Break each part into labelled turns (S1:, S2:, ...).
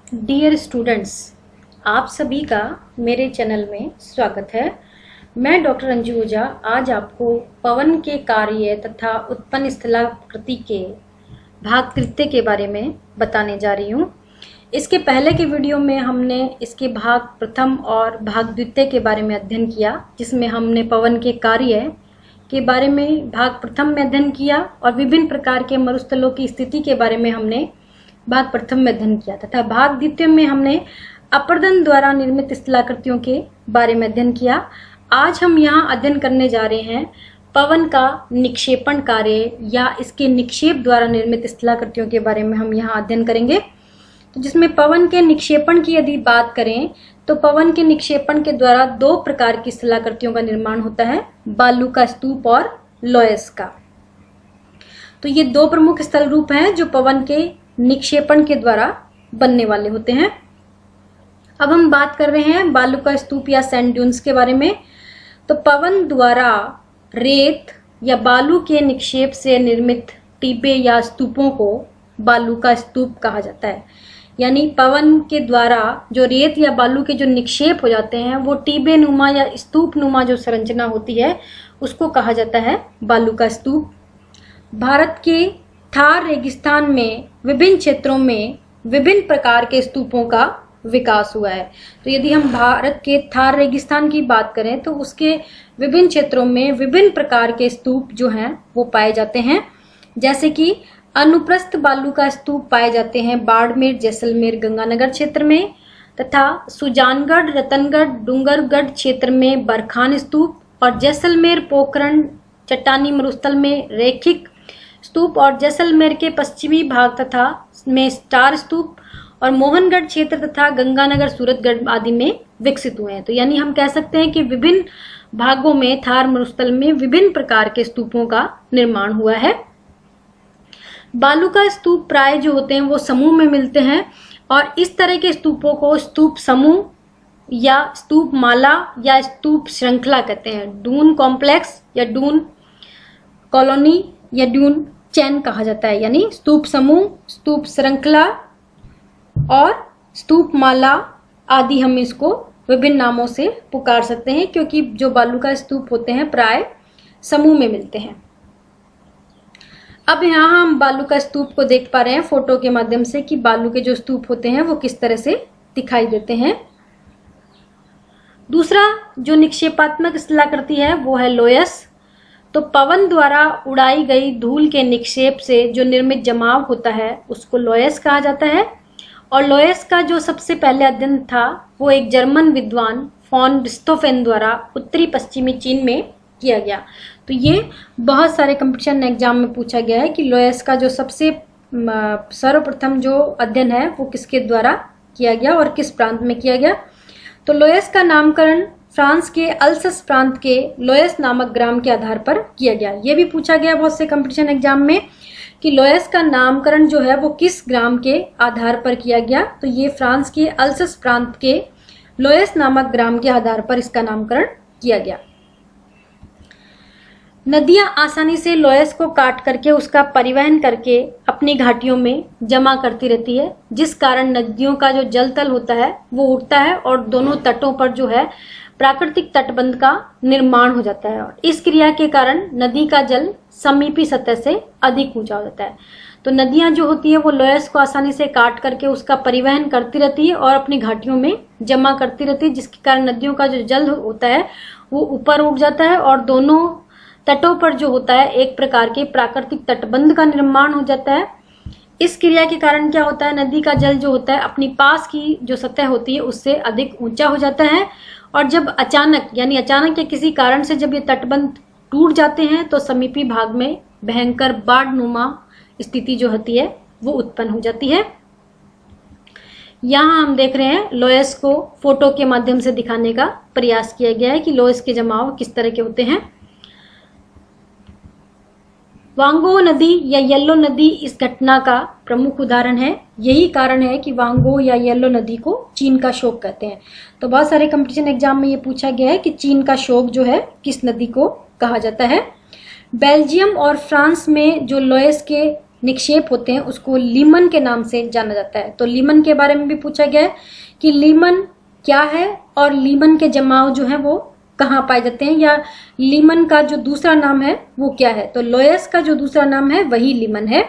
S1: Dear students, आप सभी का मेरे चैनल में स्वागत है। मैं डॉक्टर अंजू ओझा आज आपको पवन के कार्य तथा उत्पन्न स्थलाकृति के भाग तृतीय के बारे में बताने जा रही हूँ। इसके पहले के वीडियो में हमने इसके भाग प्रथम और भाग द्वितीय के बारे में अध्ययन किया, जिसमें हमने पवन के कार्य के बारे में भाग प्रथम में अध्ययन किया और विभिन्न प्रकार के मरुस्थलों की स्थिति के बारे में हमने भाग प्रथम में अध्ययन किया तथा भाग द्वितीय में हमने अपरदन द्वारा निर्मित स्थलाकृतियों के बारे में अध्ययन किया। आज हम यहाँ अध्ययन करने जा रहे हैं पवन का निक्षेपण कार्य या इसके निक्षेप द्वारा निर्मित स्थलाकृतियों के बारे में हम यहाँ अध्ययन करेंगे। तो जिसमें पवन के निक्षेपण की यदि बात करें तो पवन के निक्षेपण के द्वारा दो प्रकार की स्थलाकृतियों का निर्माण होता है, बालू का स्तूप और लोयस का। तो ये दो प्रमुख स्थल रूप हैं जो पवन के निक्षेपण के द्वारा बनने वाले होते हैं। अब हम बात कर रहे हैं बालू का स्तूप या सैंड ड्यून्स के बारे में। तो पवन द्वारा रेत या बालू के निक्षेप से निर्मित टीबे या स्तूपों को बालू का स्तूप कहा जाता है। यानी पवन के द्वारा जो रेत या बालू के जो निक्षेप हो जाते हैं वो टीबे नुमा या स्तूप नुमा जो संरचना होती है उसको कहा जाता है बालू का स्तूप। भारत के थार रेगिस्तान में विभिन्न क्षेत्रों में विभिन्न प्रकार के स्तूपों का विकास हुआ है। तो यदि हम भारत के थार रेगिस्तान की बात करें तो उसके विभिन्न क्षेत्रों में विभिन्न प्रकार के स्तूप जो हैं वो पाए जाते हैं, जैसे कि अनुप्रस्थ बालू का स्तूप पाए जाते हैं बाड़मेर, जैसलमेर, गंगानगर क्षेत्र में, तथा सुजानगढ़, रतनगढ़, डूंगरगढ़ क्षेत्र में बरखान स्तूप और जैसलमेर, पोखरण, चट्टानी मरुस्थल में रेखिक स्तूप और जैसलमेर के पश्चिमी भाग तथा में स्टार स्तूप और मोहनगढ़ क्षेत्र तथा गंगानगर, सूरतगढ़ आदि में विकसित हुए हैं। तो यानी हम कह सकते हैं कि विभिन्न भागों में थार मरुस्थल में विभिन्न प्रकार के स्तूपों का निर्माण हुआ है। बालू का स्तूप प्राय जो होते हैं वो समूह में मिलते हैं और इस तरह के स्तूपों को स्तूप समूह या स्तूप माला या स्तूप श्रृंखला कहते हैं। डून कॉम्प्लेक्स या डून कॉलोनी या डून चैन कहा जाता है। यानी स्तूप समूह, स्तूप श्रृंखला और स्तूप माला आदि हम इसको विभिन्न नामों से पुकार सकते हैं, क्योंकि जो बालू का स्तूप होते हैं प्राय समूह में मिलते हैं। अब यहाँ हम बालू का स्तूप को देख पा रहे हैं फोटो के माध्यम से कि बालू के जो स्तूप होते हैं वो किस तरह से दिखाई देते हैं। दूसरा जो निक्षेपात्मक स्थलाकृति है वो है लोयस। तो पवन द्वारा उड़ाई गई धूल के निक्षेप से जो निर्मित जमाव होता है उसको लोयस कहा जाता है। और लोयस का जो सबसे पहले अध्ययन था वो एक जर्मन विद्वान फॉन रिस्टोफेन द्वारा उत्तरी पश्चिमी चीन में किया गया। तो ये बहुत सारे कंपटीशन एग्जाम में पूछा गया है कि लोयस का जो सबसे सर्वप्रथम जो अध्ययन है वो किसके द्वारा किया गया और किस प्रांत में किया गया। तो लोयस का नामकरण फ्रांस के अल्सस प्रांत के लोयस नामक ग्राम के आधार पर किया गया। ये भी पूछा गया बहुत से कंपटीशन एग्जाम में कि लोयस का नामकरण जो है वो किस ग्राम के आधार पर किया गया। तो ये फ्रांस के अल्सस प्रांत के लोयस नामक ग्राम के आधार पर इसका नामकरण किया गया। नदियां आसानी से लोयस को काट करके उसका परिवहन करके अपनी घाटियों में जमा करती रहती है, जिस कारण नदियों का जो जल तल होता है वो उठता है और दोनों तटों पर जो है प्राकृतिक तटबंध का निर्माण हो जाता है। और इस क्रिया के कारण नदी का जल समीपी सतह से अधिक ऊंचा हो जाता है। तो नदियां जो होती है वो लोयस को आसानी से काट करके उसका परिवहन करती रहती है और अपनी घाटियों में जमा करती रहती है, जिसके कारण नदियों का जो जल होता है वो ऊपर उठ जाता है और दोनों तटों पर जो होता है एक प्रकार के प्राकृतिक तटबंध का निर्माण हो जाता है। इस क्रिया के कारण क्या होता है, नदी का जल जो होता है अपनी पास की जो सतह होती है उससे अधिक ऊंचा हो जाता है और जब अचानक या किसी कारण से जब ये तटबंध टूट जाते हैं तो समीपी भाग में भयंकर बाढ़ नुमा स्थिति जो होती है वो उत्पन्न हो जाती है। यहाँ हम देख रहे हैं लोयस को फोटो के माध्यम से दिखाने का प्रयास किया गया है कि लोयस के जमाव किस तरह के होते हैं। वांगो नदी या येलो नदी इस घटना का प्रमुख उदाहरण है। यही कारण है कि वांगो या येलो नदी को चीन का शोक कहते हैं। तो बहुत सारे कंपटीशन एग्जाम में ये पूछा गया है कि चीन का शोक जो है किस नदी को कहा जाता है। बेल्जियम और फ्रांस में जो लोयस के निक्षेप होते हैं उसको लीमन के नाम से जाना जाता है। तो लीमन के बारे में भी पूछा गया है कि लीमन क्या है और लीमन के जमाव जो है वो कहाँ पाए जाते हैं, या लीमन का जो दूसरा नाम है वो क्या है। तो लोयस का जो दूसरा नाम है वही लीमन है।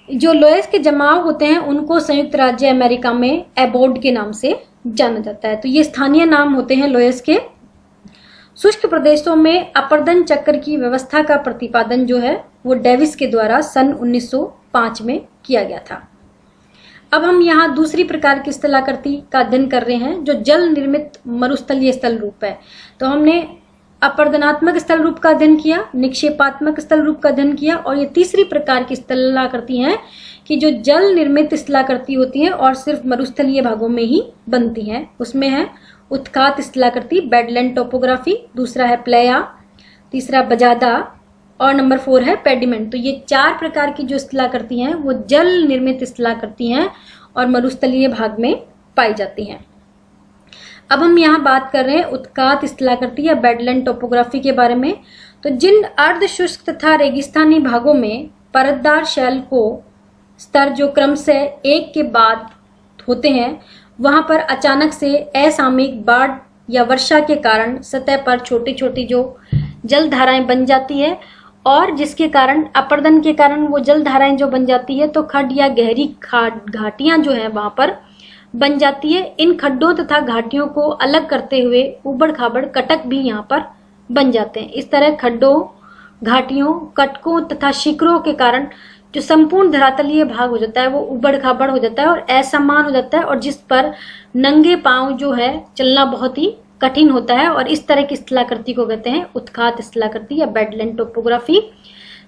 S1: जो लोयस के जमाव होते हैं उनको संयुक्त राज्य अमेरिका में एबोर्ड के नाम से जाना जाता है। तो ये स्थानीय नाम होते हैं लोयस के। शुष्क प्रदेशों में अपर्दन चक्र की व्यवस्था का प्रतिपादन जो है वो डेविस के द्वारा सन 1905 में किया गया था। अब हम यहाँ दूसरी प्रकार की स्थलाकृति का अध्ययन कर रहे हैं जो जल निर्मित मरुस्थलीय स्थल रूप है। तो हमने अपर्दनात्मक स्थल रूप का अध्ययन किया, निक्षेपात्मक स्थल रूप का अध्ययन किया, और ये तीसरी प्रकार की स्थलाकृति हैं कि जो जल निर्मित स्थलाकृति होती है और सिर्फ मरुस्थलीय भागों में ही बनती हैं। उसमें है उत्खात स्थलाकृति, बेडलैंड टोपोग्राफी, दूसरा है प्लेया, तीसरा बजादा, और नंबर 4 है पेडिमेंट। तो ये 4 प्रकार की जो स्थलाकृति हैं वो जल निर्मित स्थलाकृति हैं और मरुस्थलीय भाग में पाई जाती हैं। अब हम यहाँ बात कर रहे हैं उत्खात स्थलाकृति या बेडलैंड टोपोग्राफी के बारे में। तो जिन अर्ध शुष्क तथा रेगिस्तानी भागों में परतदार शैल को स्तर जो क्रमशः एक के बाद होते हैं, वहां पर अचानक से असामयिक बाढ़ या वर्षा के कारण सतह पर छोटी छोटी जो जल धाराएं बन जाती है, और जिसके कारण अपर्दन के कारण वो जल धाराएं जो बन जाती है तो खड्ड या गहरी घाटियां जो है वहां पर बन जाती है। इन खड्डों तथा घाटियों को अलग करते हुए उबड़ खाबड़ कटक भी यहाँ पर बन जाते हैं। इस तरह खड्डों, घाटियों, कटकों तथा शिखरों के कारण जो संपूर्ण धरातलीय भाग हो जाता है वो उबड़ खाबड़ हो जाता है और असमान हो जाता है, और जिस पर नंगे पांव जो है चलना बहुत ही कठिन होता है। और इस तरह की स्थलाकृति को कहते हैं उत्खात स्थलाकृति या बेडलैंड टोपोग्राफी।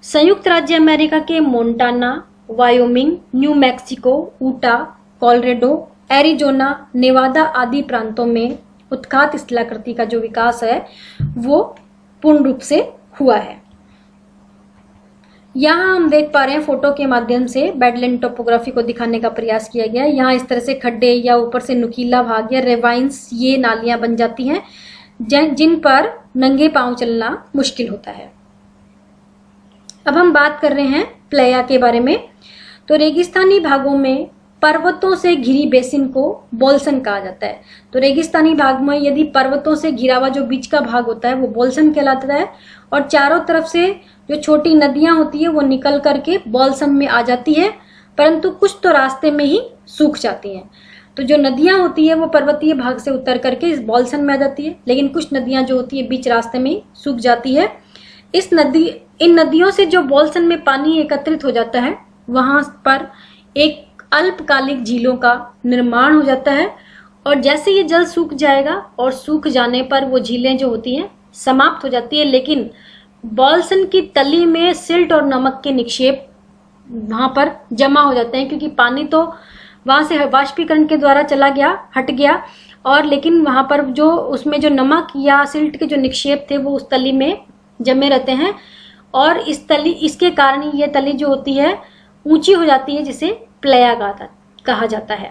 S1: संयुक्त राज्य अमेरिका के Montana, Wyoming, new Mexico, ऊटा, Colorado, Arizona, Newada आदि प्रांतों में उत्खात स्थलाकृति का जो विकास है वो पूर्ण रूप से हुआ है। यहाँ हम देख पा रहे हैं फोटो के माध्यम से बेडलैंड टोपोग्राफी को दिखाने का प्रयास किया गया है। यहाँ इस तरह से खड्डे या ऊपर से नुकीला भाग या रेवाइंस, ये नालियां बन जाती हैं जिन पर नंगे पांव चलना मुश्किल होता है। अब हम बात कर रहे हैं प्लेया के बारे में। तो रेगिस्तानी भागों में पर्वतों से घिरी बेसिन को बोल्सन कहा जाता है। तो रेगिस्तानी भाग में यदि पर्वतों से घिरा हुआ जो बीच का भाग होता है वो बोल्सन कहलाता है, और चारों तरफ से जो छोटी नदियां होती है वो निकल करके बोल्सन में आ जाती है, परंतु कुछ तो रास्ते में ही सूख जाती हैं। तो जो नदियां होती है वो पर्वतीय भाग से उतर करके इस बोल्सन में आ जाती है, लेकिन कुछ नदियां जो होती है बीच रास्ते में सूख जाती है। इन नदियों से जो बोल्सन में पानी एकत्रित हो जाता है वहां पर एक अल्पकालिक झीलों का निर्माण हो जाता है, और जैसे ये जल सूख जाएगा और सूख जाने पर वो झीलें जो होती हैं समाप्त हो जाती है, लेकिन बोल्सन की तली में सिल्ट और नमक के निक्षेप वहां पर जमा हो जाते हैं, क्योंकि पानी तो वहां से वाष्पीकरण के द्वारा चला गया, हट गया, और लेकिन वहां पर जो उसमें जो नमक या सिल्ट के जो निक्षेप थे वो उस तली में जमे रहते हैं, और इसके कारण ये तली जो होती है ऊंची हो जाती है, जिसे प्लेया कहा जाता है।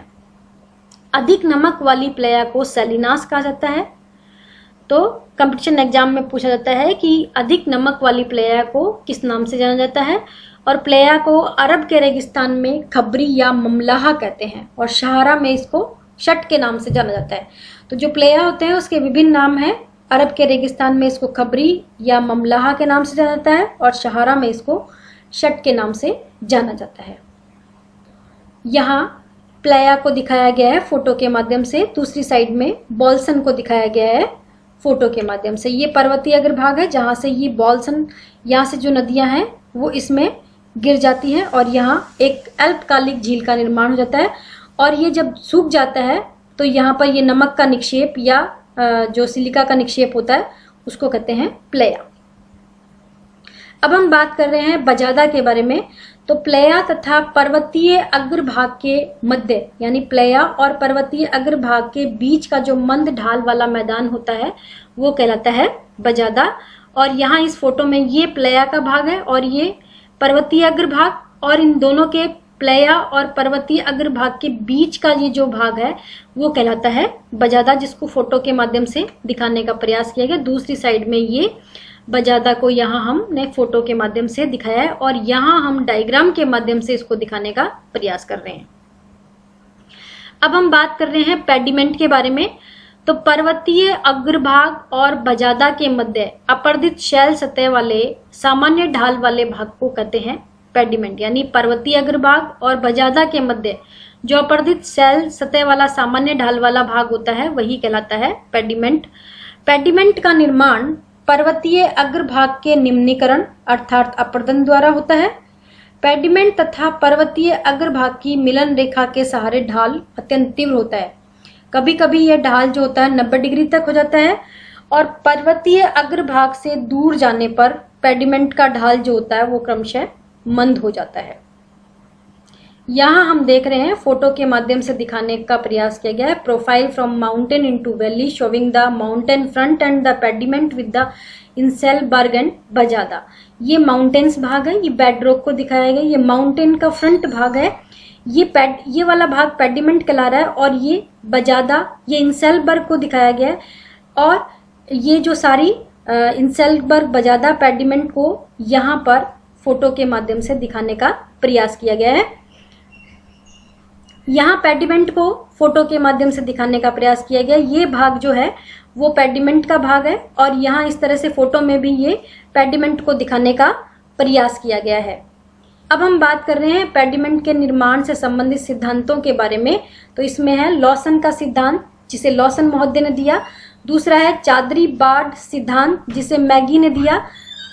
S1: अधिक नमक वाली प्लेया को सैलिनास कहा जाता है। तो कंपटीशन एग्जाम में पूछा जाता है कि अधिक नमक वाली प्लेया को किस नाम से जाना जाता है, और प्लेया को अरब के रेगिस्तान में खबरी या ममलाहा कहते हैं, और सहारा में इसको शट के नाम से जाना जाता है। तो जो प्लेया होते हैं उसके विभिन्न नाम हैं। अरब के रेगिस्तान में इसको खबरी या ममलाहा के नाम से जाना जाता है, और सहारा में इसको शट के नाम से जाना जाता है। यहाँ प्लेया को दिखाया गया है फोटो के माध्यम से, दूसरी साइड में बोल्सन को दिखाया गया है फोटो के माध्यम से। ये पर्वतीय अग्रभाग है जहां से ये बोल्सन, यहाँ से जो नदियां हैं वो इसमें गिर जाती हैं, और यहाँ एक अल्पकालिक झील का निर्माण हो जाता है, और ये जब सूख जाता है तो यहाँ पर ये नमक का निक्षेप या जो सिलिका का निक्षेप होता है उसको कहते हैं प्लेया। अब हम बात कर रहे हैं बजादा के बारे में। तो प्लेया तथा पर्वतीय अग्रभाग के मध्य, यानी प्लेया और पर्वतीय अग्रभाग के बीच का जो मंद ढाल वाला मैदान होता है वो कहलाता है बजादा। और यहाँ इस फोटो में ये प्लेया का भाग है और ये पर्वतीय अग्रभाग, और इन दोनों के प्लेया और पर्वतीय अग्रभाग के बीच का ये जो भाग है वो कहलाता है बजादा, जिसको फोटो के माध्यम से दिखाने का प्रयास किया गया। दूसरी साइड में ये बजादा को यहाँ हमने फोटो के माध्यम से दिखाया है और यहाँ हम डायग्राम के माध्यम से इसको दिखाने का प्रयास कर रहे हैं। अब हम बात कर रहे हैं पेडिमेंट के बारे में। तो पर्वतीय अग्रभाग और बजादा के मध्य अपर्दित शैल सतह वाले सामान्य ढाल वाले भाग को कहते हैं पेडिमेंट। यानी पर्वतीय अग्रभाग और बजादा के मध्य जो अपर्दित शैल सतह वाला सामान्य ढाल वाला भाग होता है वही कहलाता है पेडिमेंट। पेडिमेंट का निर्माण पर्वतीय अग्रभाग के निम्नीकरण अर्थात अपर्दन द्वारा होता है। पेडिमेंट तथा पर्वतीय अग्रभाग की मिलन रेखा के सहारे ढाल अत्यंत तीव्र होता है। कभी कभी यह ढाल जो होता है 90 डिग्री तक हो जाता है और पर्वतीय अग्रभाग से दूर जाने पर पेडिमेंट का ढाल जो होता है वो क्रमशः मंद हो जाता है। यहाँ हम देख रहे हैं फोटो के माध्यम से दिखाने का प्रयास किया गया है। Profile from mountain into valley showing the mountain front and the pediment with the inselberg and bajada. ये माउंटेन्स भाग है, ये बेडरॉक को दिखाया गया। ये माउंटेन का फ्रंट भाग है, ये वाला भाग पेडिमेंट कहला रहा है और ये बजादा ये इंसेलबर्ग को दिखाया गया है। और ये जो सारी इंसेलबर्ग बजादा पेडिमेंट को यहाँ पर फोटो के माध्यम से दिखाने का प्रयास किया गया है। यहाँ पेडिमेंट को फोटो के माध्यम से दिखाने का प्रयास किया गया। ये भाग जो है वो पेडिमेंट का भाग है और यहाँ इस तरह से फोटो में भी ये पेडिमेंट को दिखाने का प्रयास किया गया है। अब हम बात कर रहे हैं पेडिमेंट के निर्माण से संबंधित सिद्धांतों के बारे में। तो इसमें है लॉसन का सिद्धांत जिसे लॉसन महोदय ने दिया। दूसरा है चादरी बार्ड सिद्धांत जिसे मैगी ने दिया।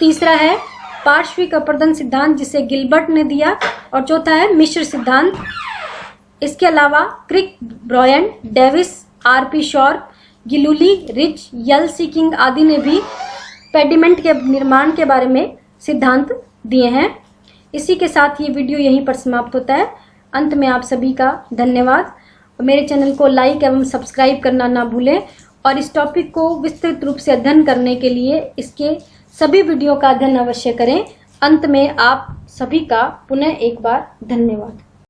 S1: तीसरा है पार्श्विक अपर्दन सिद्धांत जिसे गिलबर्ट ने दिया और चौथा है मिश्र सिद्धांत। इसके अलावा Crick, Bryan, Davis, R P. Sharp, Gilluly, Rich, यल सीकिंग आदि ने भी पेडिमेंट के निर्माण के बारे में सिद्धांत दिए हैं। इसी के साथ ये वीडियो यहीं पर समाप्त होता है। अंत में आप सभी का धन्यवाद। मेरे चैनल को लाइक एवं सब्सक्राइब करना ना भूलें और इस टॉपिक को विस्तृत रूप से अध्ययन करने के लिए इसके सभी वीडियो का अध्ययन अवश्य करें। अंत में आप सभी का पुनः एक बार धन्यवाद।